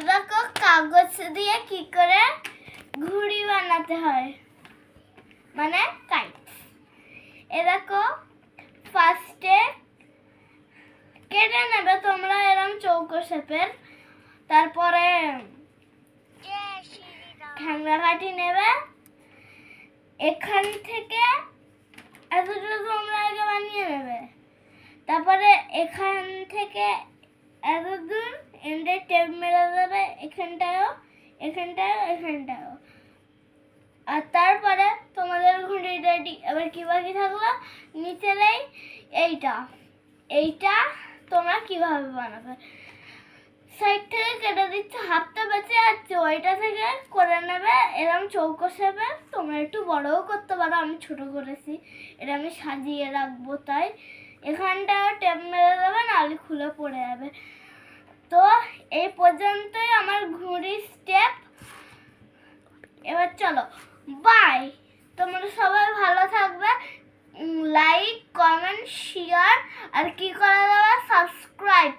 দেখো কাগজ দিয়ে কি করে ঘুড়ি বানাতে হয়, মানে কাইট। দেখো ফার্স্টে কেটে নেবে তোমরা এরকম চৌকো শেপের, তারপরে ঠ্যাংরা কাঠি নেবে। এখান থেকে এতটা তোমরা আগে বানিয়ে নেবে, তারপরে এখান থেকে এত দূর এন্ডে টেপ মেরে দেবে, এখানটায়ও এখানটায়ও এখানটায়ও। আর তারপরে তোমাদের ঘুড়ি রেডি। এবার কি বাকি থাকলো, নিচেলেই এইটা এইটা তোমরা কিভাবে বানাবে, সাইড থেকে কেটে দিচ্ছে, হাতটা বেঁচে যাচ্ছে, ওইটা থেকে করে নেবে এরকম চৌকো শেপে। তোমরা একটু বড়ও করতে পারো, আমি ছোট করেছি, এটা আমি সাজিয়ে রাখবো তাই। এখানটাও টেপ মেরে দেবে, নাহলে খুলে পড়ে যাবে। তো এই পর্যন্তই আমার ঘুড়ির স্টেপ। এবার চলো বাই, তোমরা সবাই ভালো থাকবে। লাইক কমেন্ট শেয়ার আর কি করে দেবে, সাবস্ক্রাইব